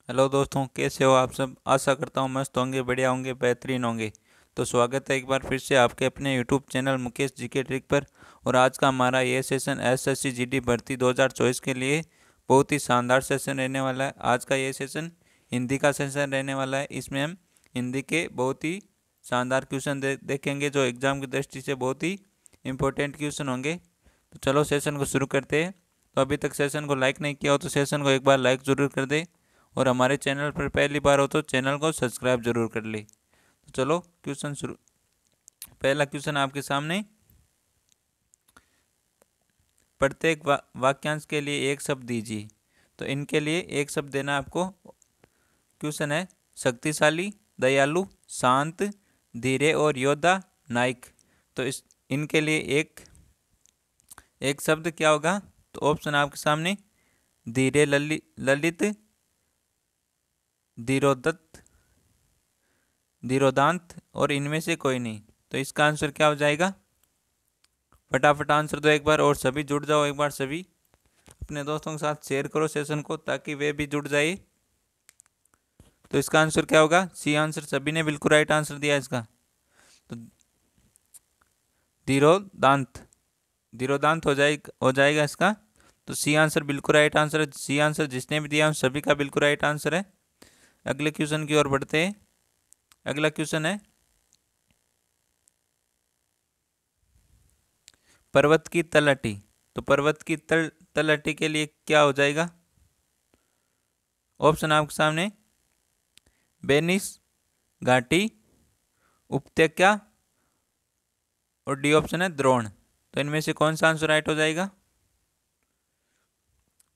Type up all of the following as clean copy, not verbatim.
Hello दोस्तों, कैसे हो आप सब। आशा करता हूँ मस्त होंगे, बढ़िया होंगे, बेहतरीन होंगे। तो स्वागत है एक बार फिर से आपके अपने यूट्यूब चैनल मुकेश जी के ट्रिक पर। और आज का हमारा ये सेशन एसएससी जीडी भर्ती 2024 के लिए बहुत ही शानदार सेशन रहने वाला है। आज का ये सेशन हिंदी का सेशन रहने वाला है। इसमें हम हिंदी के बहुत ही शानदार क्वेश्चन देखेंगे जो एग्ज़ाम की दृष्टि से बहुत ही इंपॉर्टेंट क्वेश्चन होंगे। तो चलो सेशन को शुरू करते हैं। तो अभी तक सेशन को लाइक नहीं किया हो तो सेशन को एक बार लाइक ज़रूर कर दे, और हमारे चैनल पर पहली बार हो तो चैनल को सब्सक्राइब जरूर कर ले। तो चलो क्वेश्चन शुरू। पहला क्वेश्चन आपके सामने। प्रत्येक वाक्यांश के लिए एक शब्द दीजिए। तो इनके लिए एक शब्द देना आपको। क्वेश्चन है शक्तिशाली, दयालु, शांत, धीरे और योद्धा, नायक। तो इस इनके लिए एक एक शब्द क्या होगा। तो ऑप्शन आपके सामने धीरे, ललित, धीरोदत्त, धीरोदांत और इनमें से कोई नहीं। तो इसका आंसर क्या हो जाएगा। फटाफट आंसर दो एक बार, और सभी जुड़ जाओ एक बार। सभी अपने दोस्तों के साथ शेयर करो सेशन को ताकि वे भी जुड़ जाए। तो इसका आंसर क्या होगा। C answer. सभी ने बिल्कुल राइट आंसर दिया इसका। तो धीरोदांत, धीरोदांत हो जाएगा इसका। तो सी आंसर बिल्कुल राइट आंसर है। सी आंसर जिसने भी दिया उन सभी का बिल्कुल राइट आंसर है। अगले क्वेश्चन की ओर बढ़ते हैं। अगला क्वेश्चन है पर्वत की तलहटी। तो पर्वत की तलहटी के लिए क्या हो जाएगा। ऑप्शन आपके सामने बेनिस, घाटी, उपत्यका और डी ऑप्शन है द्रोण। तो इनमें से कौन सा आंसर राइट हो जाएगा।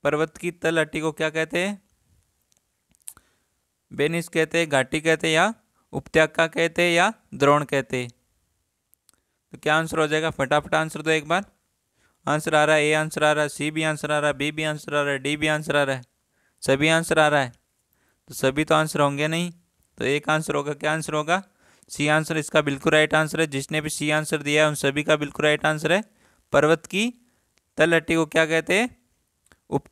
पर्वत की तलहटी को क्या कहते हैं। बेनिस कहते हैं, घाटी कहते हैं, या उपत्यका कहते हैं, या द्रोण कहते हैं। तो क्या आंसर हो जाएगा। फटाफट आंसर दो एक बार। आंसर आ रहा है, ए आंसर आ रहा है, सी भी आंसर आ रहा है, बी भी आंसर आ रहा है, डी भी आंसर आ रहा है, सभी आंसर आ रहा है। तो सभी तो आंसर होंगे नहीं। तो एक आंसर होगा। क्या आंसर होगा। सी आंसर इसका बिल्कुल राइट आंसर है। जिसने भी सी आंसर दिया है उन सभी का बिल्कुल राइट आंसर है। पर्वत की तलहटी को क्या कहते हैं। उप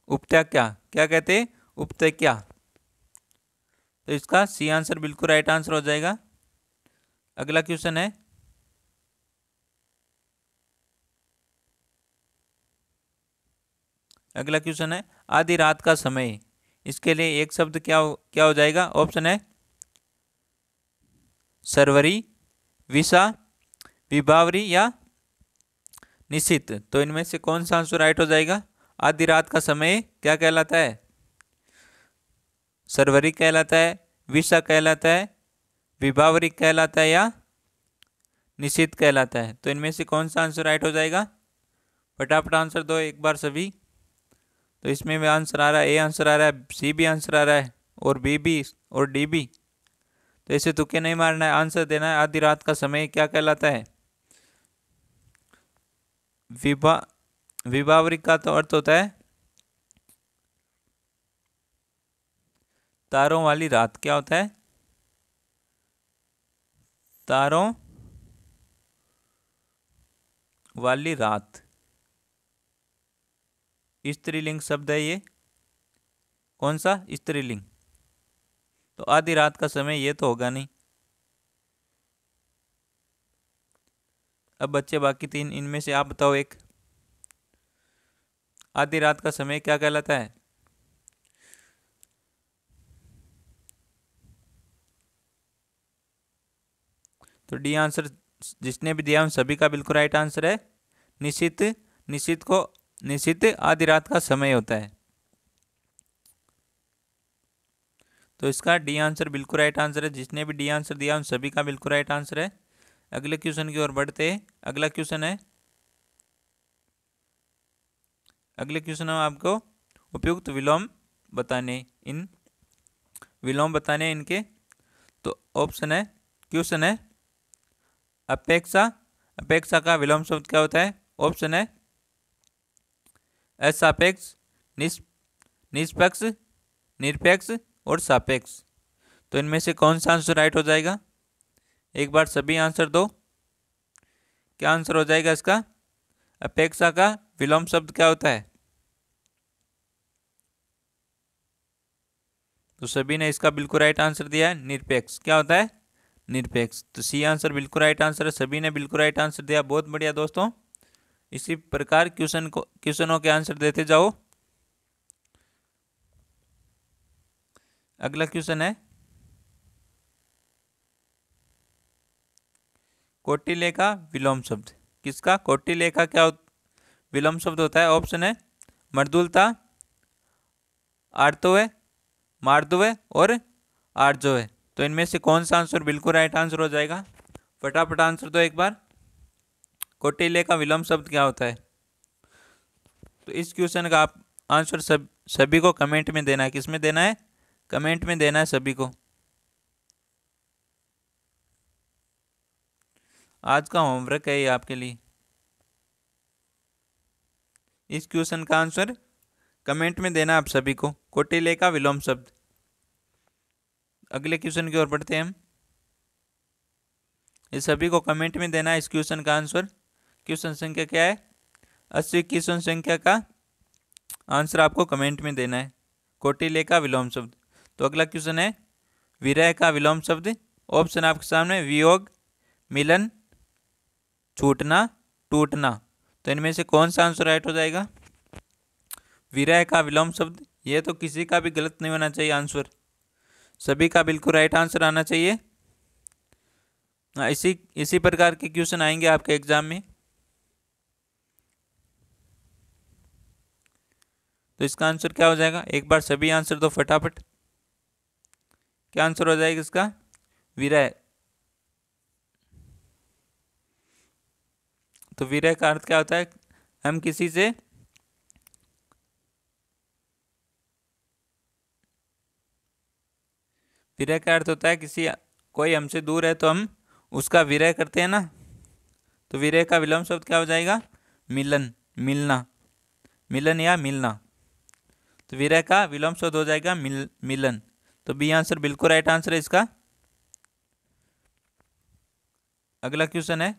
उपत्यका। क्या कहते हैं। उपत्यका। तो इसका सी आंसर बिल्कुल राइट आंसर हो जाएगा। अगला क्वेश्चन है अगला क्वेश्चन है आधी रात का समय। इसके लिए एक शब्द क्या हो जाएगा। ऑप्शन है सरवरी, विषा, विभावरी या निश्चित। तो इनमें से कौन सा आंसर राइट हो जाएगा। आधी रात का समय क्या कहलाता है। सरवरी कहलाता है, विषा कहलाता है, विभावरी कहलाता है, या निश्चित कहलाता है। तो इनमें से कौन सा आंसर राइट हो जाएगा। फटाफट आंसर दो एक बार सभी। तो इसमें भी आंसर आ रहा है, ए आंसर आ रहा है, सी भी आंसर आ रहा है, और बी भी और डी भी। तो ऐसे तुक्के नहीं मारना है, आंसर देना है। आधी रात का समय क्या कहलाता है। विभा विभावरी का तो अर्थ होता है तारों वाली रात। क्या होता है। तारों वाली रात स्त्रीलिंग शब्द है ये। कौन सा स्त्रीलिंग। तो आधी रात का समय ये तो होगा नहीं। अब बच्चे बाकी तीन, इनमें से आप बताओ एक। आधी रात का समय क्या कहलाता है। तो डी आंसर जिसने भी दिया उन सभी का बिल्कुल राइट आंसर है। निश्चित। निश्चित आधी रात का समय होता है। तो इसका डी आंसर बिल्कुल राइट आंसर है। जिसने भी डी आंसर दिया उन सभी का बिल्कुल राइट आंसर है। अगले क्वेश्चन की ओर बढ़ते हैं। अगला क्वेश्चन है अगले क्वेश्चन में आपको उपयुक्त विलोम बताने इन विलोम बताने इनके। तो ऑप्शन है क्वेश्चन है अपेक्षा। अपेक्षा का विलोम शब्द क्या होता है। ऑप्शन है असापेक्ष, निष्पक्ष, निरपेक्ष और सापेक्ष। तो इनमें से कौन सा आंसर राइट हो जाएगा। एक बार सभी आंसर दो। क्या आंसर हो जाएगा इसका। अपेक्षा का विलोम शब्द क्या होता है। तो सभी ने इसका बिल्कुल राइट आंसर दिया है निरपेक्ष। क्या होता है? निरपेक्ष। तो सी आंसर बिल्कुल राइट आंसर है, सभी ने बिल्कुल राइट आंसर दिया। बहुत बढ़िया दोस्तों, इसी प्रकार क्वेश्चनों के आंसर देते जाओ। अगला क्वेश्चन है, कौटिल्य का विलोम शब्द। किसका? कौटिल्य का क्या विलोम शब्द होता है? ऑप्शन है मर्दुलता, आर्तोय, मार्दोय और आर्जोय। तो इनमें से कौन सा आंसर बिल्कुल राइट आंसर हो जाएगा? फटाफट आंसर दो एक बार। कौटिल्य का विलोम शब्द क्या होता है? तो इस क्वेश्चन का आप आंसर सभी को कमेंट में देना है। किस में देना है? कमेंट में देना है सभी को। आज का होमवर्क है ये आपके लिए। इस क्वेश्चन का आंसर कमेंट में देना आप सभी को, कौटिल्य का विलोम शब्द। अगले क्वेश्चन की ओर बढ़ते हैं हम। ये सभी को कमेंट में देना है इस क्वेश्चन का आंसर। क्वेश्चन संख्या क्या है? 80 क्वेश्चन संख्या का आंसर आपको कमेंट में देना है, कौटिल्य का विलोम शब्द। तो अगला क्वेश्चन है, विरह का विलोम शब्द। ऑप्शन आपके सामने, वियोग, मिलन, छूटना, टूटना। तो इनमें से कौन सा आंसर राइट हो जाएगा? विरह का विलोम शब्द। ये तो किसी का भी गलत नहीं होना चाहिए आंसर, सभी का बिल्कुल राइट आंसर आना चाहिए। इसी प्रकार के क्वेश्चन आएंगे आपके एग्जाम में। तो इसका आंसर क्या हो जाएगा? एक बार सभी आंसर दो फटाफट। क्या आंसर हो जाएगा इसका? विरह। तो विरह का अर्थ क्या होता है? हम किसी से विरह का अर्थ होता है कोई हमसे दूर है तो हम उसका विरह करते हैं ना। तो विरह का विलोम शब्द क्या हो जाएगा? मिलन, मिलना, मिलन या मिलना। तो विरह का विलोम शब्द हो जाएगा मिलन। तो बी आंसर बिल्कुल राइट आंसर है इसका। अगला क्वेश्चन है,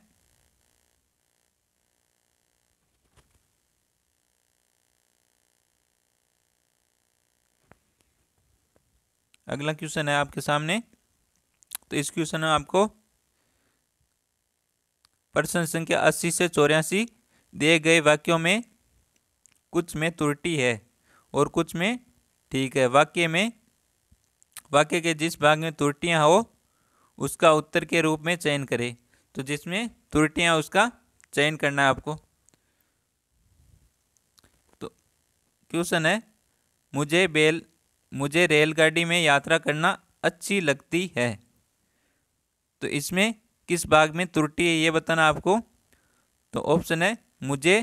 अगला क्वेश्चन है आपके सामने। तो इस क्वेश्चन में आपको प्रश्न संख्या 80 से 84 दिए गए वाक्यों में कुछ में त्रुटि है और कुछ में ठीक है। वाक्य के जिस भाग में त्रुटियां हो उसका उत्तर के रूप में चयन करें। तो जिसमें त्रुटियां उसका चयन करना है आपको। तो क्वेश्चन है, मुझे रेलगाड़ी में यात्रा करना अच्छी लगती है। तो इसमें किस भाग में त्रुटि है ये बताना आपको। तो ऑप्शन है, मुझे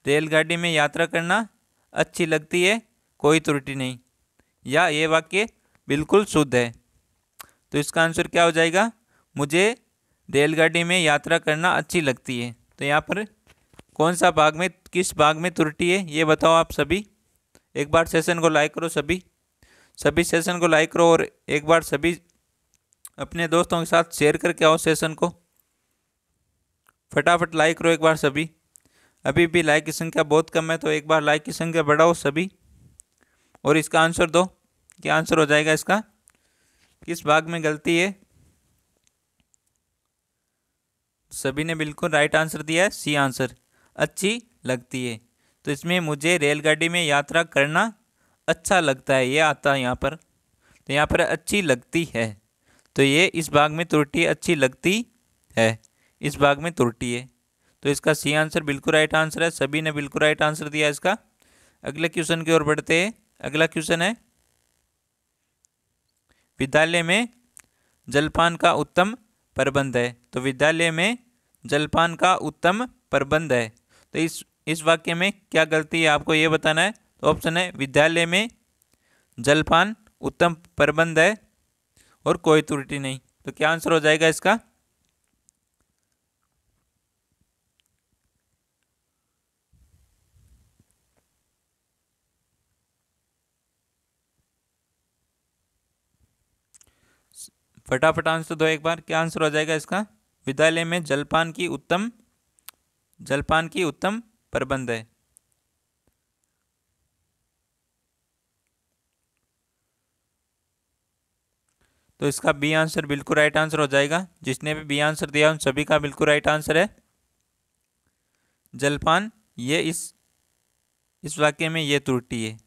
रेलगाड़ी में यात्रा करना अच्छी लगती है, कोई त्रुटि नहीं, या ये वाक्य बिल्कुल शुद्ध है। तो इसका आंसर क्या हो जाएगा? मुझे रेलगाड़ी में यात्रा करना अच्छी लगती है। तो यहाँ पर कौन सा भाग में, किस भाग में त्रुटि है ये बताओ आप सभी। एक बार सेशन को लाइक करो सभी सेशन को लाइक करो, और एक बार सभी अपने दोस्तों के साथ शेयर करके आओ सेशन को। फटाफट लाइक करो एक बार सभी। अभी भी लाइक की संख्या बहुत कम है, तो एक बार लाइक की संख्या बढ़ाओ सभी, और इसका आंसर दो। क्या आंसर हो जाएगा इसका? किस भाग में गलती है? सभी ने बिल्कुल राइट आंसर दिया है, सी आंसर, अच्छी लगती है। तो इसमें मुझे रेलगाड़ी में यात्रा करना अच्छा लगता है ये आता है यहाँ पर। तो यहाँ पर अच्छी लगती है, तो ये इस भाग में त्रुटि, अच्छी लगती है, इस भाग में त्रुटि है। तो इसका सी आंसर बिल्कुल राइट आंसर है, सभी ने बिल्कुल राइट आंसर दिया इसका। अगले क्वेश्चन की ओर बढ़ते हैं। अगला क्वेश्चन है, विद्यालय में जलपान का उत्तम प्रबंध है। तो विद्यालय में जलपान का उत्तम प्रबंध है। तो इस वाक्य में क्या गलती है आपको ये बताना है। तो ऑप्शन है, विद्यालय में जलपान उत्तम प्रबंध है और कोई त्रुटि नहीं। तो क्या आंसर हो जाएगा इसका? फटाफट आंसर दो एक बार। क्या आंसर हो जाएगा इसका? विद्यालय में जलपान की उत्तम प्रबंध है। तो इसका बी आंसर बिल्कुल राइट आंसर हो जाएगा। जिसने भी बी आंसर दिया उन सभी का बिल्कुल राइट आंसर है जलपान। ये इस वाक्य में ये त्रुटि है।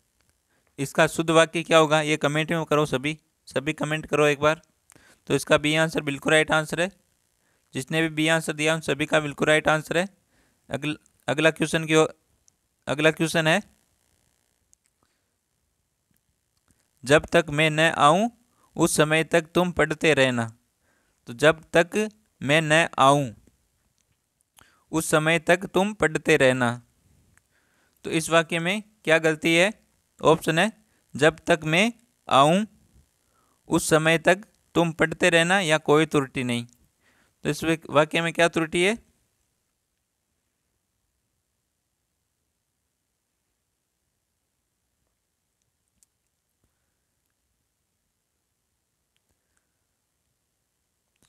इसका शुद्ध वाक्य क्या होगा ये कमेंट में करो, सभी कमेंट करो एक बार। तो इसका बी आंसर बिल्कुल राइट आंसर है। जिसने भी बी आंसर दिया उन सभी का बिल्कुल राइट आंसर है। अगला क्वेश्चन है, जब तक मैं न आऊं उस समय तक तुम पढ़ते रहना। तो जब तक मैं न आऊं उस समय तक तुम पढ़ते रहना, तो इस वाक्य में क्या गलती है? ऑप्शन है जब तक मैं आऊं उस समय तक तुम पढ़ते रहना या कोई त्रुटि नहीं। तो इस वाक्य में क्या त्रुटि है?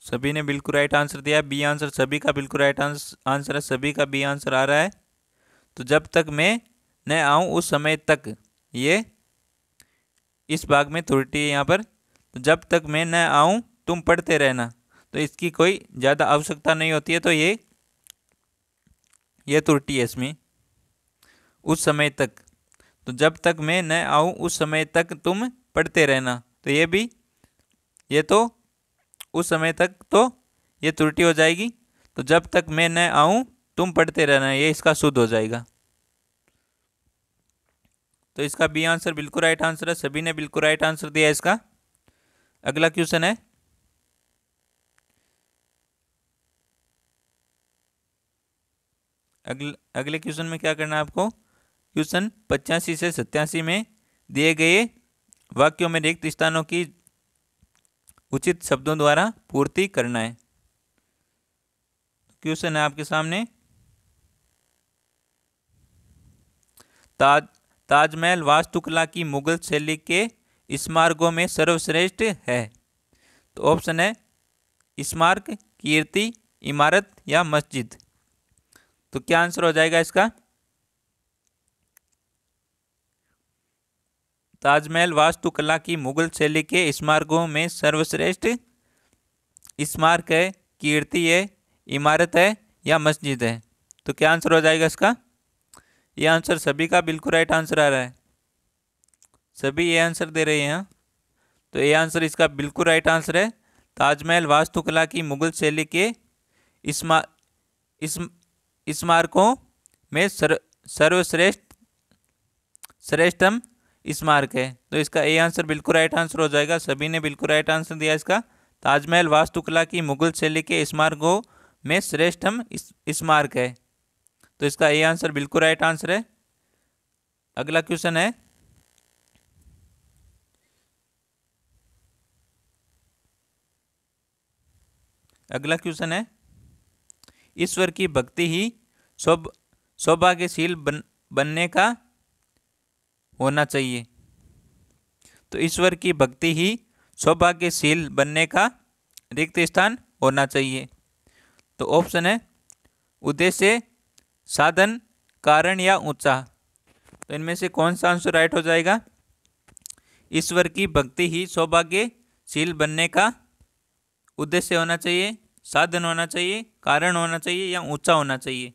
सभी ने बिल्कुल राइट आंसर दिया। बी आंसर सभी का बिल्कुल राइट आंसर है। सभी का बी आंसर आ रहा है। तो जब तक मैं न आऊं उस समय तक, ये इस भाग में त्रुटि है यहाँ पर। तो जब तक मैं न आऊं तुम पढ़ते रहना, तो इसकी कोई ज़्यादा आवश्यकता नहीं होती है। तो ये त्रुटि है इसमें, उस समय तक। तो जब तक मैं न आऊं उस समय तक तुम पढ़ते रहना, तो ये तो उस समय तक तो ये त्रुटि हो जाएगी। तो जब तक मैं न आऊं तुम पढ़ते रहना, ये इसका शुद्ध हो जाएगा। तो इसका बी आंसर बिल्कुल राइट आंसर है। सभी ने बिल्कुल राइट आंसर दिया इसका। अगला क्वेश्चन है, अगले क्वेश्चन में क्या करना है आपको? क्वेश्चन 85 से 87 में दिए गए वाक्यों में रिक्त स्थानों की उचित शब्दों द्वारा पूर्ति करना है। क्वेश्चन है आपके सामने, ताजमहल वास्तुकला की मुगल शैली के स्मारकों में सर्वश्रेष्ठ है। तो ऑप्शन है स्मारक, कीर्ति, इमारत या मस्जिद। तो क्या आंसर हो जाएगा इसका? ताजमहल वास्तुकला की मुगल शैली के स्मारकों में सर्वश्रेष्ठ स्मारक है, कीर्ति है, इमारत है या मस्जिद है। तो क्या आंसर हो जाएगा इसका? ये आंसर सभी का बिल्कुल राइट आंसर आ रहा है। सभी ये आंसर दे रहे हैं। तो ये आंसर इसका बिल्कुल राइट आंसर है। ताजमहल वास्तुकला की मुगल शैली के स्मारकों में श्रेष्ठतम स्मारक है। तो इसका ए आंसर बिल्कुल राइट आंसर हो जाएगा। सभी ने बिल्कुल राइट आंसर दिया इसका। ताजमहल वास्तुकला की मुगल शैली के स्मारकों में श्रेष्ठतम स्मारक है। तो इसका ए आंसर बिल्कुल राइट आंसर है। अगला क्वेश्चन है, ईश्वर की भक्ति ही सौभाग्यशील बनने का होना चाहिए। तो ईश्वर की भक्ति ही सौभाग्यशील बनने का रिक्त स्थान होना चाहिए। तो ऑप्शन है उद्देश्य, साधन, कारण या उत्साह। तो इनमें से कौन सा आंसर राइट हो जाएगा? ईश्वर की भक्ति ही सौभाग्यशील बनने का उद्देश्य होना चाहिए, साधन होना चाहिए, कारण होना चाहिए या ऊंचा होना चाहिए।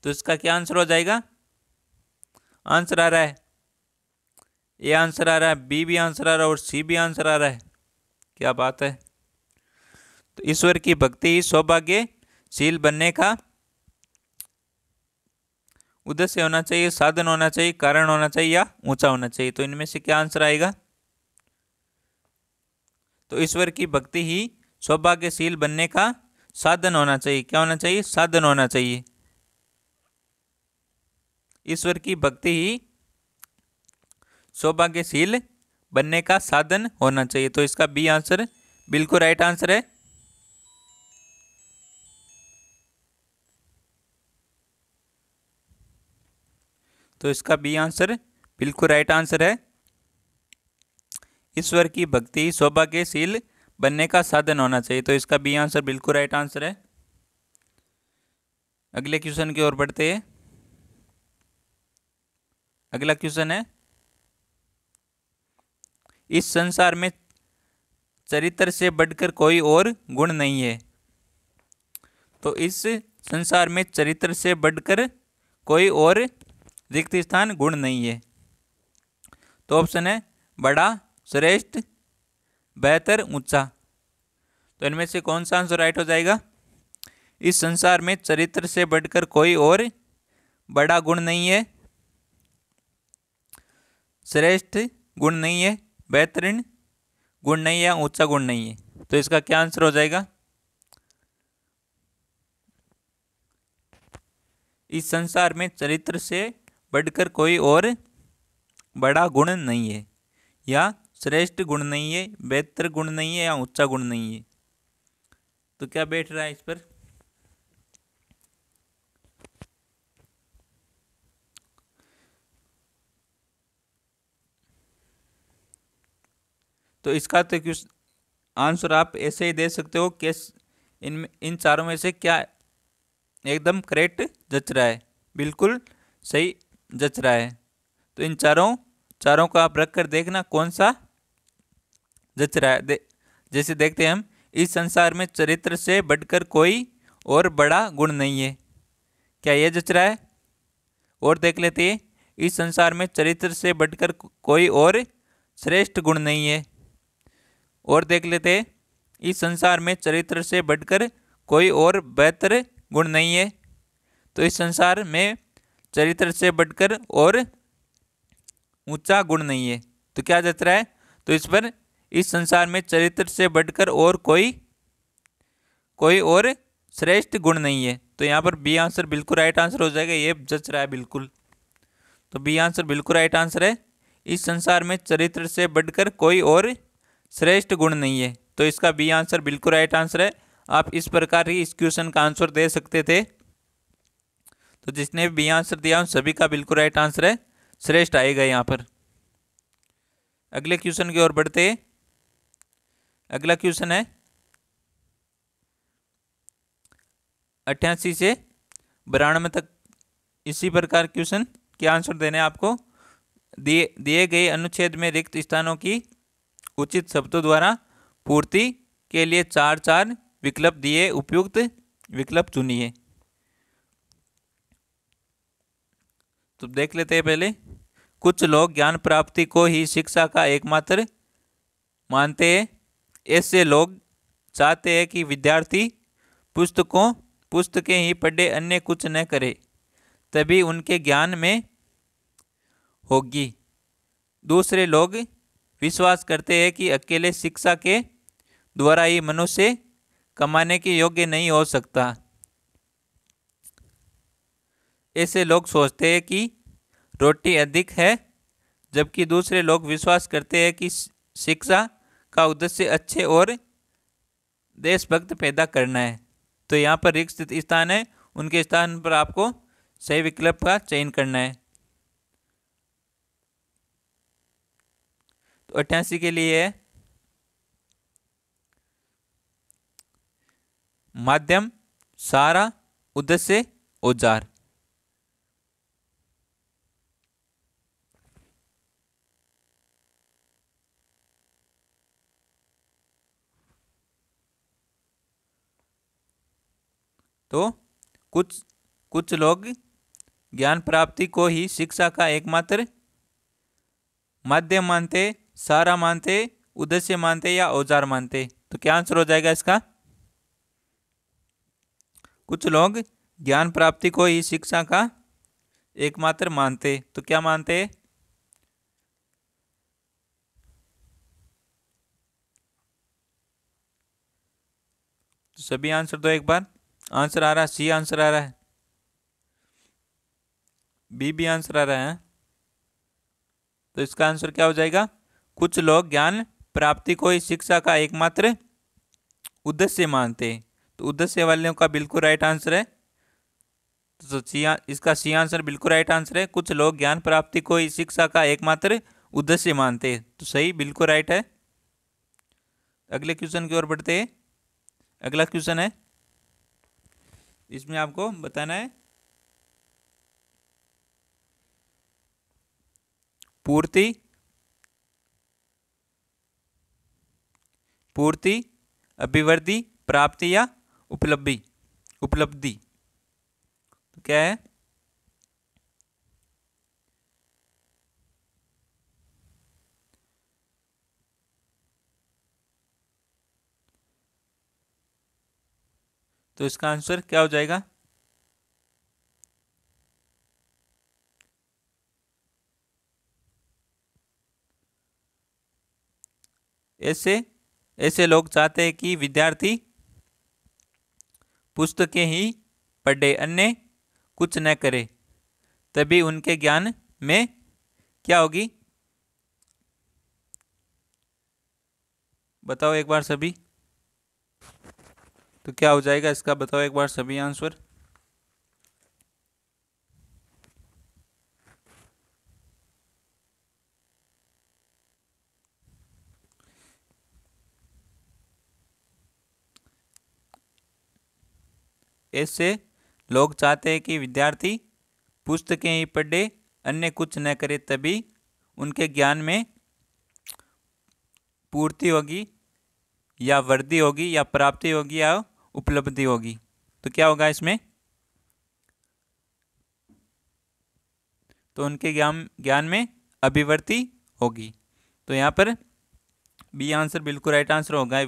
तो इसका क्या आंसर हो जाएगा? आंसर आ रहा है, ए आंसर आ रहा है, बी भी आंसर आ रहा है और सी भी आंसर आ रहा है। क्या बात है। तो ईश्वर की भक्ति ही सौभाग्यशील बनने का उद्देश्य होना चाहिए, साधन होना चाहिए, कारण होना चाहिए या ऊंचा होना चाहिए। तो इनमें से क्या आंसर आएगा? तो ईश्वर की भक्ति ही सौभाग्यशील बनने का साधन होना चाहिए। क्या होना चाहिए? साधन होना चाहिए। ईश्वर की भक्ति ही सौभाग्यशील बनने का साधन होना चाहिए। तो इसका बी आंसर बिल्कुल राइट आंसर है। तो इसका बी आंसर बिल्कुल राइट आंसर है। ईश्वर की भक्ति सौभाग्यशील बनने का साधन होना चाहिए। तो इसका बी आंसर बिल्कुल राइट आंसर है। अगले क्वेश्चन की ओर बढ़ते हैं। अगला क्वेश्चन है, इस संसार में चरित्र से बढ़कर कोई और गुण नहीं है। तो इस संसार में चरित्र से बढ़कर कोई और रिक्त स्थान गुण नहीं है। तो ऑप्शन है बड़ा, श्रेष्ठ, बेहतर, ऊंचा। तो इनमें से कौन सा आंसर राइट हो जाएगा? इस संसार में चरित्र से बढ़कर कोई और बड़ा गुण नहीं है, श्रेष्ठ गुण नहीं है, बेहतरीन गुण नहीं है, ऊंचा गुण नहीं है। तो इसका क्या आंसर हो जाएगा? इस संसार में चरित्र से बढ़कर कोई और बड़ा गुण नहीं है, या श्रेष्ठ गुण नहीं है, बेहतर गुण नहीं है, या ऊंचा गुण नहीं है। तो क्या बैठ रहा है इस पर? तो इसका तो कुछ आंसर आप ऐसे ही दे सकते हो कि इन चारों में से क्या एकदम करेक्ट जच रहा है, बिल्कुल सही जच रहा है। तो इन चारों चारों को आप रख कर देखना कौन सा जच रहा है। जैसे देखते हैं हम, इस संसार में चरित्र से बढ़कर कोई और बड़ा गुण नहीं है, क्या ये जच रहा है? और देख लेते हैं, इस संसार में चरित्र से बढ़कर कोई और श्रेष्ठ गुण नहीं है। और देख लेते हैं, इस संसार में चरित्र से बढ़कर कोई और बेहतर गुण नहीं है। तो इस संसार में चरित्र से बढ़कर और ऊंचा गुण नहीं है। तो क्या जच रहा है? तो इस पर इस संसार में चरित्र से बढ़कर और कोई और श्रेष्ठ गुण नहीं है। तो यहाँ पर बी आंसर बिल्कुल राइट आंसर हो जाएगा, ये जच रहा है बिल्कुल। तो बी आंसर बिल्कुल राइट आंसर है। इस संसार में चरित्र से बढ़कर कोई और श्रेष्ठ गुण नहीं है। तो इसका बी आंसर बिल्कुल राइट आंसर है। आप इस प्रकार ही इस क्वेश्चन का आंसर दे सकते थे। तो जिसने भी बी आंसर दिया उन सभी का बिल्कुल राइट आंसर है, श्रेष्ठ आएगा यहाँ पर। अगले क्वेश्चन की ओर बढ़ते हैं। अगला क्वेश्चन है 88 से 92 तक इसी प्रकार क्वेश्चन के आंसर देने आपको। दिए गए अनुच्छेद में रिक्त स्थानों की उचित शब्दों द्वारा पूर्ति के लिए चार चार विकल्प दिए, उपयुक्त विकल्प चुनिए। तो देख लेते हैं पहले। कुछ लोग ज्ञान प्राप्ति को ही शिक्षा का एकमात्र मानते हैं। ऐसे लोग चाहते हैं कि विद्यार्थी पुस्तकें ही पढ़े, अन्य कुछ न करे, तभी उनके ज्ञान में होगी। दूसरे लोग विश्वास करते हैं कि अकेले शिक्षा के द्वारा ही मनुष्य कमाने के योग्य नहीं हो सकता। ऐसे लोग सोचते हैं कि रोटी अधिक है, जबकि दूसरे लोग विश्वास करते हैं कि शिक्षा का उद्देश्य अच्छे और देशभक्त पैदा करना है। तो यहाँ पर रिक्त स्थान है, उनके स्थान पर आपको सही विकल्प का चयन करना है। तो 88 के लिए है माध्यम, सारा, उद्देश्य, औजार। तो कुछ लोग ज्ञान प्राप्ति को ही शिक्षा का एकमात्र माध्यम मानते, सारा मानते, उद्देश्य मानते, या औजार मानते। तो क्या आंसर हो जाएगा इसका? कुछ लोग ज्ञान प्राप्ति को ही शिक्षा का एकमात्र मानते, तो क्या मानते? तो सभी आंसर दो एक बार। आंसर आ रहा है, सी आंसर आ रहा है, बी भी आंसर आ रहा है। तो इसका आंसर क्या हो जाएगा? कुछ लोग ज्ञान प्राप्ति को ही शिक्षा का एकमात्र उद्देश्य मानते हैं। तो उद्देश्य वालों का बिल्कुल राइट आंसर है। तो इसका सी आंसर बिल्कुल राइट आंसर है। कुछ लोग ज्ञान प्राप्ति को ही शिक्षा का एकमात्र उद्देश्य मानते हैं। तो सही बिल्कुल राइट है। अगले क्वेश्चन की ओर बढ़ते हैं। अगला क्वेश्चन है, इसमें आपको बताना है पूर्ति पूर्ति, अभिवृद्धि, प्राप्ति या उपलब्धि। उपलब्धि तो क्या है? तो इसका आंसर क्या हो जाएगा? ऐसे ऐसे लोग चाहते हैं कि विद्यार्थी पुस्तकें ही पढ़े, अन्य कुछ न करे, तभी उनके ज्ञान में क्या होगी? बताओ एक बार सभी। तो क्या हो जाएगा इसका? बताओ एक बार सभी आंसर। ऐसे लोग चाहते हैं कि विद्यार्थी पुस्तकें ही पढ़े, अन्य कुछ न करे, तभी उनके ज्ञान में पूर्ति होगी या वृद्धि होगी या प्राप्ति होगी या उपलब्धि होगी। तो क्या होगा इसमें? तो उनके ज्ञान में अभिवृद्धि होगी। तो यहाँ पर बी आंसर बिल्कुल राइट आंसर होगा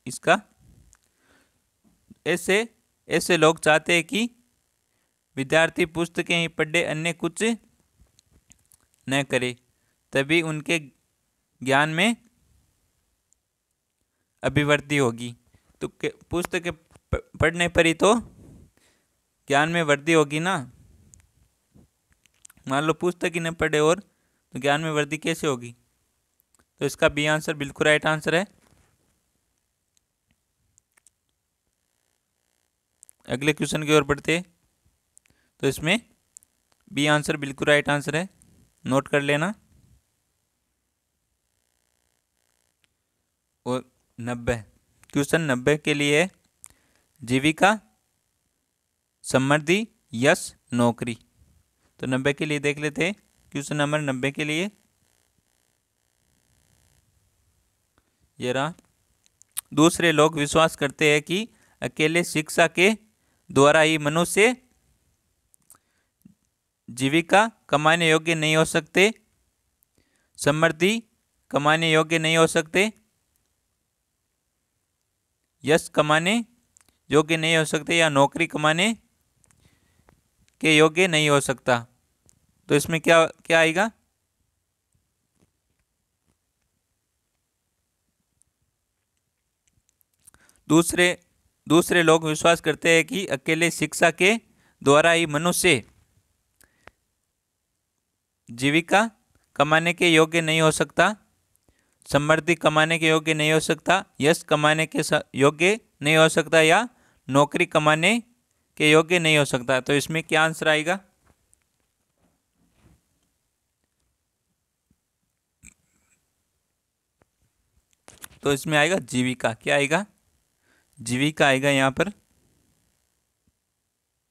इसका। ऐसे ऐसे लोग चाहते हैं कि विद्यार्थी पुस्तकें ही पढ़े, अन्य कुछ न करे, तभी उनके ज्ञान में अभिवृद्धि होगी। तो पुस्तकें पढ़ने पर ही तो ज्ञान में वृद्धि होगी ना। मान लो पुस्तक ही न पढ़े और तो ज्ञान में वृद्धि कैसे होगी? तो इसका बी आंसर बिल्कुल राइट आंसर है। अगले क्वेश्चन की ओर बढ़ते हैं। तो इसमें बी आंसर बिल्कुल राइट आंसर है, नोट कर लेना। और 90 क्वेश्चन 90 के लिए जीविका, समृद्धि, यश, नौकरी। तो 90 के लिए देख लेते हैं। क्वेश्चन नंबर 90 के लिए ये रहा। दूसरे लोग विश्वास करते हैं कि अकेले शिक्षा के द्वारा ही मनुष्य जीविका कमाने योग्य नहीं हो सकते, समृद्धि कमाने योग्य नहीं हो सकते, यश कमाने योग्य नहीं हो सकते या नौकरी कमाने के योग्य नहीं हो सकता। तो इसमें क्या क्या आएगा? दूसरे लोग विश्वास करते हैं कि अकेले शिक्षा के द्वारा ही मनुष्य जीविका कमाने के योग्य नहीं हो सकता, समृद्धि कमाने के योग्य नहीं हो सकता, यश कमाने के योग्य नहीं हो सकता या नौकरी कमाने के योग्य नहीं हो सकता। तो इसमें क्या आंसर आएगा? तो इसमें आएगा जीविका। क्या आएगा? जीविका आएगा यहाँ पर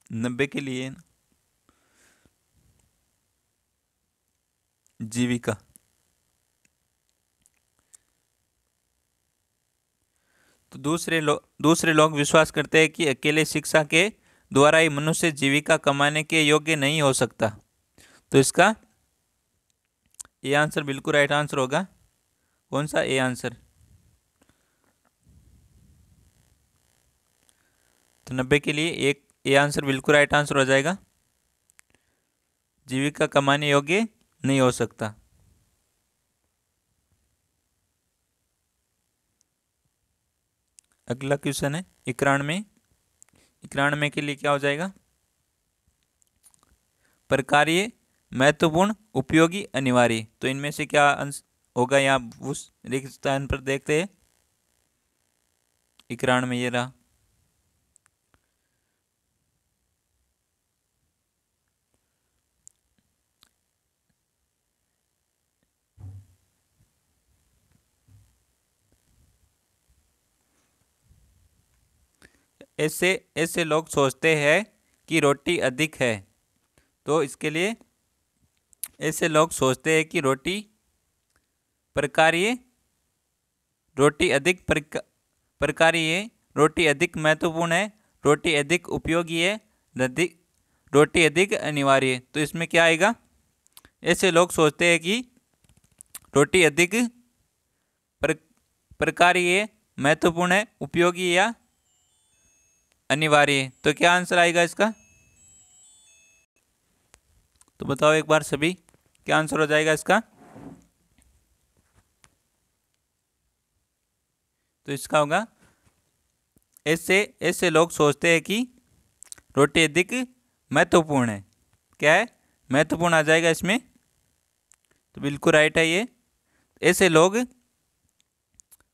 90 के लिए ना, जीविका। तो दूसरे लोग विश्वास करते हैं कि अकेले शिक्षा के द्वारा ही मनुष्य जीविका कमाने के योग्य नहीं हो सकता। तो इसका ए आंसर बिल्कुल राइट आंसर होगा। कौन सा? A answer. तो 90 के लिए एक ए आंसर बिल्कुल राइट आंसर हो जाएगा। जीविका कमाने योग्य नहीं हो सकता। अगला क्वेश्चन है 91। 91 के लिए क्या हो जाएगा? प्रकार्य, महत्वपूर्ण, उपयोगी, अनिवार्य। तो इनमें से क्या होगा? यहाँ उस रिक्त स्थान पर देखते हैं। 91 ये रहा। ऐसे ऐसे लोग सोचते हैं कि रोटी अधिक है। तो इसके लिए ऐसे लोग सोचते हैं कि रोटी प्रकार्य, रोटी अधिक प्रकार्य है, रोटी अधिक महत्वपूर्ण है, रोटी अधिक उपयोगी है, रोटी अधिक अनिवार्य है। तो इसमें क्या आएगा? ऐसे लोग सोचते हैं कि रोटी अधिक प्रकार्य है, महत्वपूर्ण है, उपयोगी या अनिवार्य है। तो क्या आंसर आएगा इसका? तो बताओ एक बार सभी, क्या आंसर हो जाएगा इसका? तो इसका होगा ऐसे लोग सोचते हैं कि रोटी अधिक महत्वपूर्ण है। क्या है? महत्वपूर्ण आ जाएगा इसमें। तो बिल्कुल राइट है ये। ऐसे लोग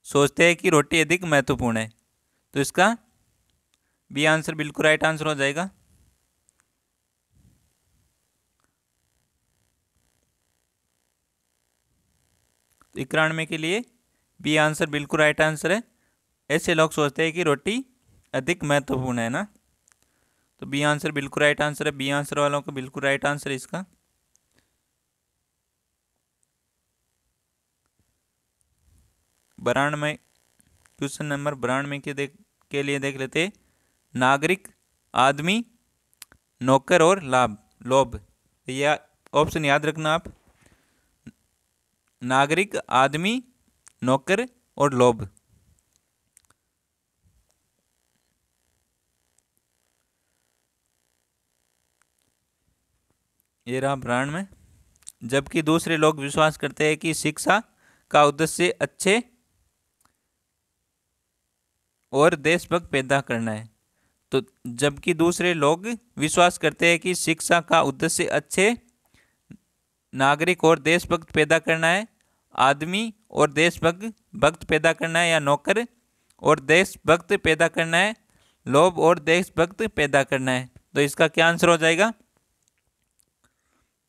सोचते हैं कि रोटी अधिक महत्वपूर्ण है। तो इसका बी आंसर बिल्कुल राइट आंसर हो जाएगा। तो 91 के लिए बी आंसर बिल्कुल राइट आंसर है। ऐसे लोग सोचते हैं कि रोटी अधिक महत्वपूर्ण है ना। तो बी आंसर बिल्कुल राइट आंसर है। बी आंसर वालों का बिल्कुल राइट आंसर है इसका। ब्रांड में क्वेश्चन नंबर 92 के लिए देख लेते। नागरिक, आदमी, नौकर और लोभ। यह ऑप्शन याद रखना आप। नागरिक, आदमी, नौकर और लोभ। ये रहा ब्रांड में। जबकि दूसरे लोग विश्वास करते हैं कि शिक्षा का उद्देश्य अच्छे और देशभक्त पैदा करना है। तो जबकि दूसरे लोग विश्वास करते हैं कि शिक्षा का उद्देश्य अच्छे नागरिक और देशभक्त पैदा करना है, आदमी और देशभक्त पैदा करना है, या नौकर और देशभक्त पैदा करना है, लोभ और देशभक्त पैदा करना है। तो इसका क्या आंसर हो जाएगा?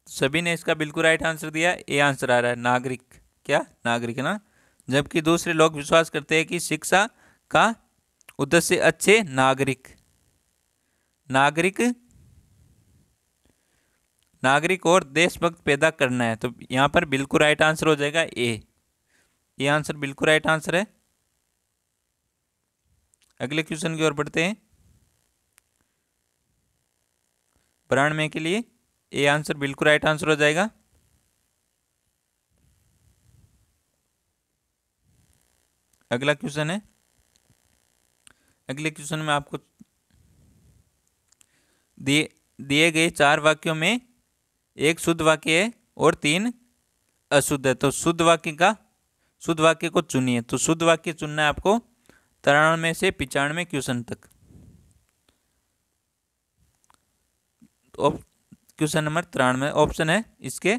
सभी ने इसका बिल्कुल राइट आंसर दिया। ए आंसर आ रहा है नागरिक। क्या? नागरिक ना। जबकि दूसरे लोग विश्वास करते हैं कि शिक्षा का उद्देश्य अच्छे नागरिक और देशभक्त पैदा करना है। तो यहां पर बिल्कुल राइट आंसर हो जाएगा ए। ये आंसर बिल्कुल राइट आंसर है। अगले क्वेश्चन की ओर बढ़ते हैं। 92 के लिए ए आंसर बिल्कुल राइट आंसर हो जाएगा। अगला क्वेश्चन है। अगले क्वेश्चन में आपको दिए गए 4 वाक्यों में एक शुद्ध वाक्य है और 3 अशुद्ध है। तो शुद्ध वाक्य को चुनिए। तो शुद्ध वाक्य चुनना है आपको 93 से 95 क्वेश्चन तक। तो क्वेश्चन नंबर 93 ऑप्शन है इसके।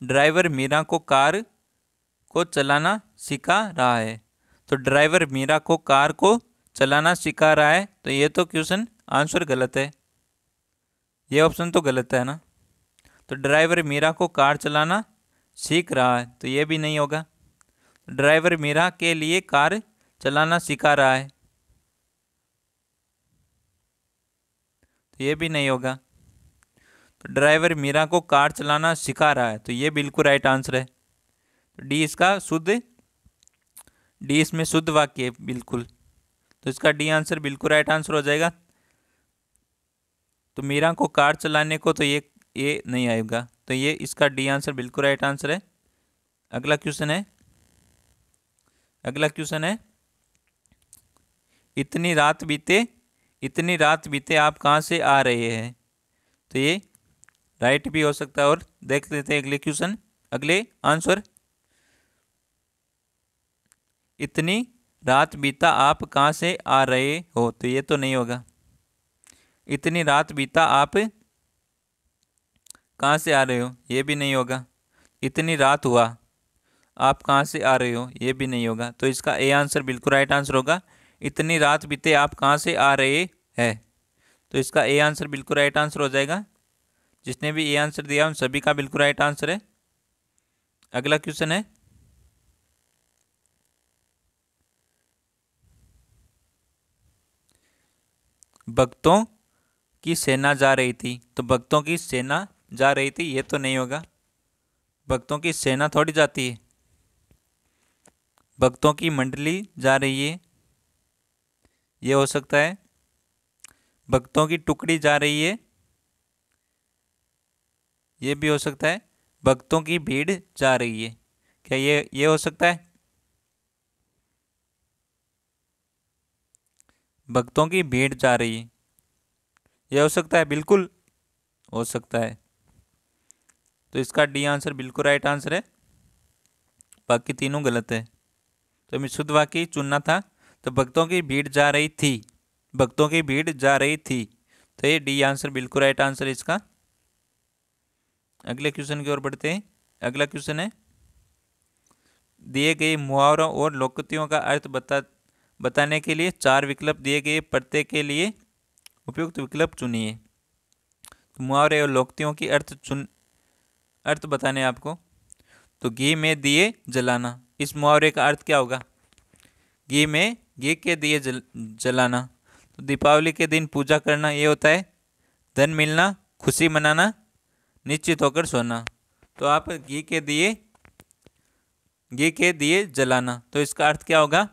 ड्राइवर मीरा को कार को चलाना सिखा रहा है। तो ड्राइवर मीरा को कार को चलाना सिखा रहा है। तो ये तो क्वेश्चन आंसर गलत है। ये ऑप्शन तो गलत है ना। तो ड्राइवर मीरा को कार चलाना सीख रहा है, तो ये भी नहीं होगा। ड्राइवर मीरा के लिए कार चलाना सिखा रहा है, तो ये भी नहीं होगा। तो ड्राइवर मीरा को कार चलाना सिखा रहा है, तो ये बिल्कुल राइट आंसर है। तो डी इसमें शुद्ध वाक्य है बिल्कुल। तो इसका डी आंसर बिल्कुल राइट आंसर हो जाएगा। तो मीरा को कार चलाने को तो ये नहीं आएगा। तो ये इसका डी आंसर बिल्कुल राइट आंसर है। अगला क्वेश्चन है इतनी रात बीते आप कहाँ से आ रहे हैं। तो ये राइट भी हो सकता है। और देख लेते हैं अगले आंसर। इतनी रात बीता आप कहाँ से आ रहे हो, तो ये तो नहीं होगा। इतनी रात बीता आप कहाँ से आ रहे हो, ये भी नहीं होगा। इतनी रात हुआ आप कहाँ से आ रहे हो, ये भी नहीं होगा। तो इसका ए आंसर बिल्कुल राइट आंसर होगा। इतनी रात बीते आप कहाँ से आ रहे हैं। तो इसका ए आंसर बिल्कुल राइट आंसर हो जाएगा। जिसने भी ए आंसर दिया उन सभी का बिल्कुल राइट आंसर है। अगला क्वेश्चन है भक्तों की सेना जा रही थी। तो भक्तों की सेना जा रही थी, ये तो नहीं होगा। भक्तों की सेना थोड़ी जाती है। भक्तों की मंडली जा रही है, ये हो सकता है। भक्तों की टुकड़ी जा रही है, ये भी हो सकता है। भक्तों की भीड़ जा रही है, क्या ये हो सकता है? भक्तों की भीड़ जा रही है, ये हो सकता है, बिल्कुल हो सकता है। तो इसका डी आंसर बिल्कुल राइट आंसर है, बाकी तीनों गलत है। तो हमें शुद्ध वाक्य चुनना था। तो भक्तों की भीड़ जा रही थी, भक्तों की भीड़ जा रही थी, तो ये डी आंसर बिल्कुल राइट आंसर है इसका। अगले क्वेश्चन की ओर बढ़ते हैं। अगला क्वेश्चन है, दिए गए मुहावरों और लोकोक्तियों का अर्थ बताने के लिए चार विकल्प दिए गए, प्रत्येक के लिए उपयुक्त विकल्प चुनिए। तो मुहावरे और लोकोक्तियों की अर्थ बताने आपको। तो घी में दिए जलाना, इस मुहावरे का अर्थ क्या होगा? घी के दिए जलाना। तो दीपावली के दिन पूजा करना, ये होता है धन मिलना, खुशी मनाना, निश्चित होकर सोना। तो आप घी के दिए जलाना, तो इसका अर्थ क्या होगा?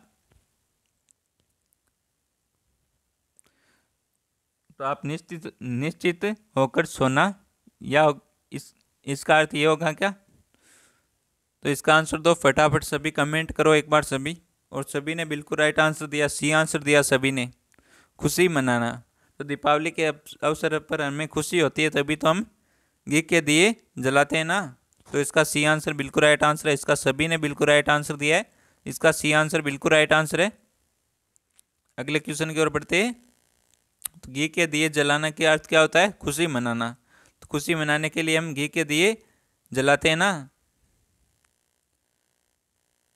तो आप निश्चित होकर सोना, या इसका अर्थ ये होगा क्या? तो इसका आंसर दो फटाफट, सभी कमेंट करो एक बार सभी। और सभी ने बिल्कुल राइट आंसर दिया, सी आंसर दिया सभी ने, खुशी मनाना। तो दीपावली के अवसर पर हमें खुशी होती है, तभी तो हम घी के दिए जलाते हैं ना। तो इसका सी आंसर बिल्कुल राइट आंसर है, इसका सभी ने बिल्कुल राइट आंसर दिया है, इसका सी आंसर बिल्कुल राइट आंसर है। अगले क्वेश्चन की ओर बढ़ते हैं। तो घी के दिए जलाना के अर्थ क्या होता है? खुशी मनाना। तो खुशी मनाने के लिए हम घी के दिए जलाते हैं ना।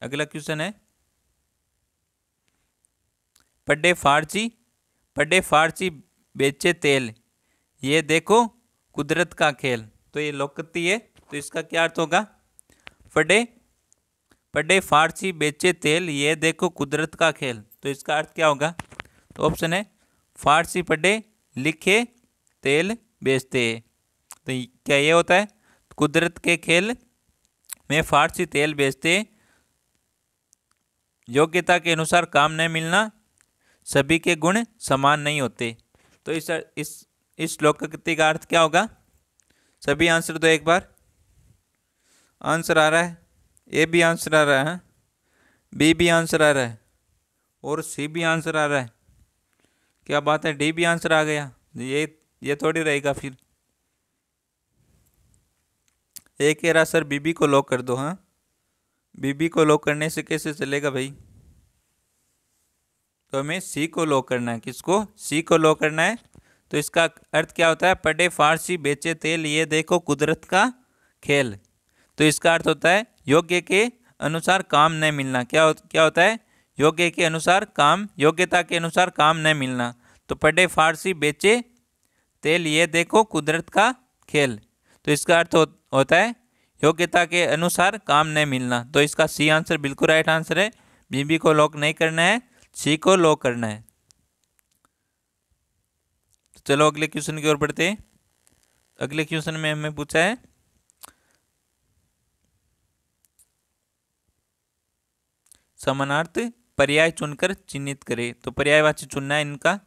अगला क्वेश्चन है, पड्डे फारसी बेचे तेल, ये देखो कुदरत का खेल। तो ये लोकोक्ति है, तो इसका क्या अर्थ होगा? पड्डे पड्डे फारसी बेचे तेल, ये देखो कुदरत का खेल। तो इसका अर्थ क्या होगा? तो ऑप्शन है, फारसी पड्डे लिखे तेल बेचते। तो क्या ये होता है? कुदरत के खेल में फारसी तेल बेचते, योग्यता के अनुसार काम नहीं मिलना, सभी के गुण समान नहीं होते। तो इस लोकोक्ति का अर्थ क्या होगा? सभी आंसर दो एक बार। आंसर आ रहा है, ए भी आंसर आ रहा है, बी भी आंसर आ रहा है, और सी भी आंसर आ रहा है। क्या बात है, डी भी आंसर आ गया। ये थोड़ी रहेगा फिर। ए कह रहा सर बीबी को लॉक कर दो। हाँ, बीबी को लॉक करने से कैसे चलेगा भाई? तो हमें सी को लॉक करना है। किसको? सी को लॉक करना है। तो इसका अर्थ क्या होता है? पढ़े फारसी बेचे तेल, ये देखो कुदरत का खेल। तो इसका अर्थ होता है योग्य के अनुसार काम न मिलना। क्या होता है? योग्य के अनुसार काम, योग्यता के अनुसार काम न मिलना। तो पढ़े फारसी बेचे तेल, ये देखो कुदरत का खेल। तो इसका अर्थ होता है योग्यता के अनुसार काम नहीं मिलना। तो इसका सी आंसर बिल्कुल राइट आंसर है। बीबी को लॉक नहीं करना है, सी को लॉक करना है। तो चलो अगले क्वेश्चन की ओर बढ़ते हैं। अगले क्वेश्चन में हमें पूछा है, समानार्थ पर्याय चुनकर चिन्हित करें। तो पर्यायवाची चुनना है इनका।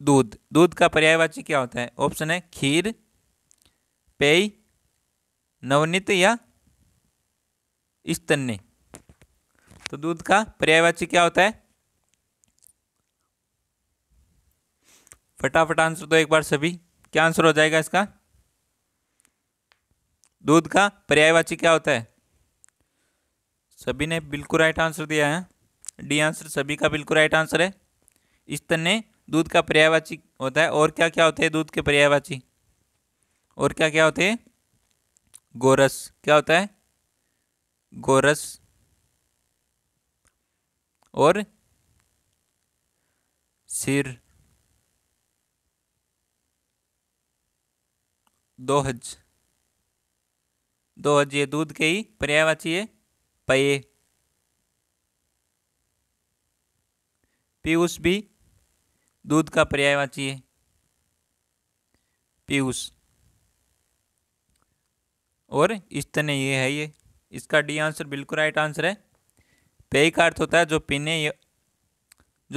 दूध का पर्यायवाची क्या होता है? ऑप्शन है खीर, पेय, नवनीत या स्तन्य। तो दूध का पर्यायवाची क्या होता है? फटाफट आंसर दो एक बार सभी। क्या आंसर हो जाएगा इसका? दूध का पर्यायवाची क्या होता है? सभी ने बिल्कुल राइट आंसर दिया है, डी आंसर सभी का बिल्कुल राइट आंसर है। स्तन्य दूध का पर्यायवाची होता है। और क्या क्या होते हैं दूध के पर्यायवाची? और क्या क्या होते हैं? गोरस। क्या होता है? गोरस। और सिर। दोहज। दोहज ये दूध के ही पर्यायवाची है। पेय। पीयूष भी दूध का पर्यायवाची है, पीयूष। और स्तन्य ये है ये। इसका डी आंसर बिल्कुल राइट आंसर है। पेय का अर्थ होता है जो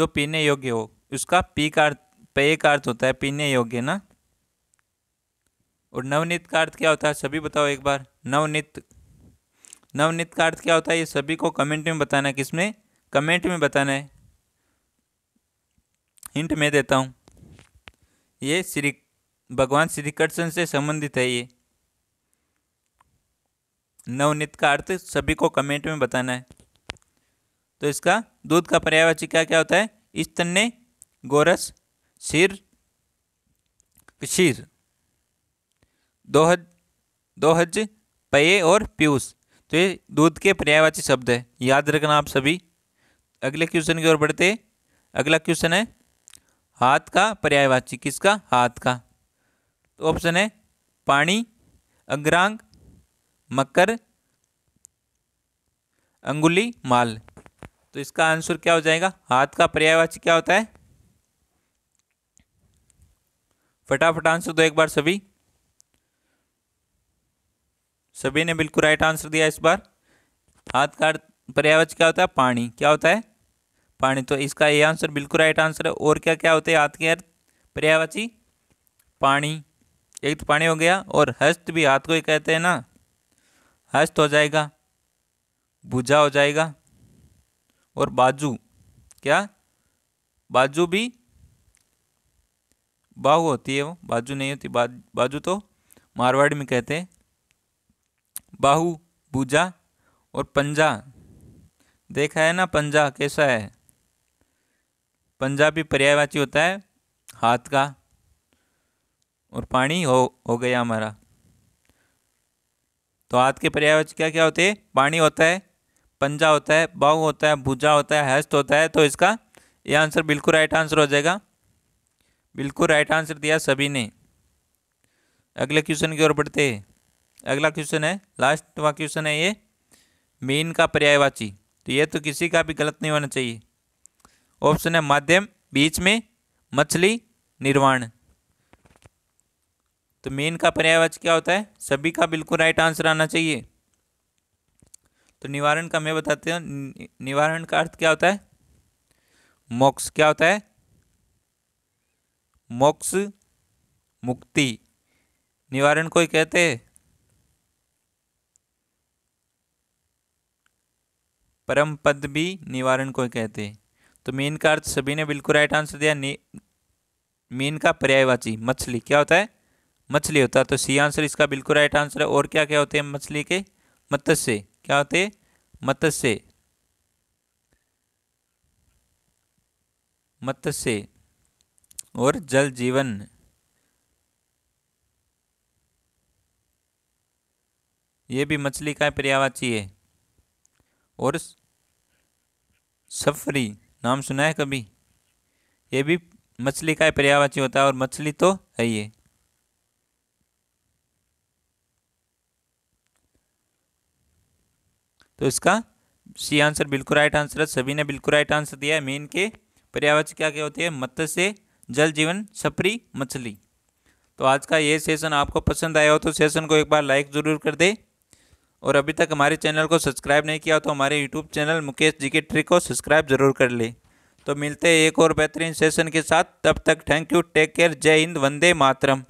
पीने योग्य हो, उसका पेय का अर्थ होता है पीने योग्य ना। और नवनीत का अर्थ क्या होता है, सभी बताओ एक बार। नवनीत का अर्थ क्या होता है, ये सभी को कमेंट में बताना है। किसमें? कमेंट में बताना है। हिंट मैं देता हूँ, ये भगवान श्री कृष्ण से संबंधित है ये। नवनीत का अर्थ सभी को कमेंट में बताना है। तो इसका दूध का पर्यायवाची क्या क्या होता है? स्तन्य, गोरस, क्षीर, दोहज, पेय और पीयूष। तो ये दूध के पर्यायवाची शब्द है, याद रखना आप सभी। अगले क्वेश्चन की ओर बढ़ते। अगला क्वेश्चन है हाथ का पर्यायवाची। किसका? हाथ का। तो ऑप्शन है पानी, अग्रांग, मकर, अंगुली, माल। तो इसका आंसर क्या हो जाएगा? हाथ का पर्यायवाची क्या होता है? फटाफट आंसर दो एक बार सभी। सभी ने बिल्कुल राइट आंसर दिया इस बार। हाथ का पर्यायवाची क्या होता है? पानी। क्या होता है? पानी। तो इसका ये आंसर बिल्कुल राइट आंसर है। और क्या क्या होते हैं हाथ के अर्थ पर्यायवाची? पानी, एक तो पानी हो गया, और हस्त भी हाथ को ही कहते हैं ना। हस्त हो जाएगा, भुजा हो जाएगा, और बाजू। क्या? बाजू भी बाहु होती है, वो बाजू नहीं होती। बाजू तो मारवाड़ी में कहते हैं। बाहु, भुजा और पंजा। देखा है ना पंजा कैसा है? पंजा भी पर्यायवाची होता है हाथ का। और पानी हो गया हमारा। तो हाथ के पर्यायवाची क्या क्या होते हैं? पानी होता है, पंजा होता है, बाहु होता है, भुजा होता है, हस्त होता है। तो इसका ये आंसर बिल्कुल राइट आंसर हो जाएगा। बिल्कुल राइट आंसर दिया सभी ने। अगले क्वेश्चन की ओर बढ़ते हैं। अगला क्वेश्चन है, लास्ट वाला क्वेश्चन है ये, मीन का पर्यायवाची। तो ये तो किसी का भी गलत नहीं होना चाहिए। ऑप्शन है माध्यम, बीच में, मछली, निर्वाण। तो मीन का पर्यायवाची क्या होता है? सभी का बिल्कुल राइट आंसर आना चाहिए। तो निवारण का मैं बताते हूँ। निवारण का अर्थ क्या होता है? मोक्ष। क्या होता है? मोक्ष, मुक्ति। निवारण को ही कहते हैं। परम पद भी निवारण को ही कहते हैं। तो मीन का अर्थ सभी ने बिल्कुल राइट आंसर दिया। मीन का पर्यायवाची मछली। क्या होता है? मछली होता है। तो सी आंसर इसका बिल्कुल राइट आंसर है। और क्या क्या होते हैं मछली के? मत्स्य। क्या होते हैं? मत्स्य, मत्स्य और जल जीवन। ये भी मछली का पर्यायवाची है। और सफरी नाम सुना है कभी? ये भी मछली का पर्यायवाची होता है, और मछली तो है ये। तो इसका सी आंसर बिल्कुल राइट आंसर है। सभी ने बिल्कुल राइट आंसर दिया है। मीन के पर्यायवाची क्या क्या होती है? मत्स्य, जल जीवन, सफरी, मछली। तो आज का ये सेशन आपको पसंद आया हो तो सेशन को एक बार लाइक ज़रूर कर दे। और अभी तक हमारे चैनल को सब्सक्राइब नहीं किया तो हमारे YouTube channel Mukesh GK trick को सब्सक्राइब जरूर कर ले। तो मिलते हैं एक और बेहतरीन सेशन के साथ। तब तक थैंक यू, टेक केयर, जय हिंद, वंदे मातरम।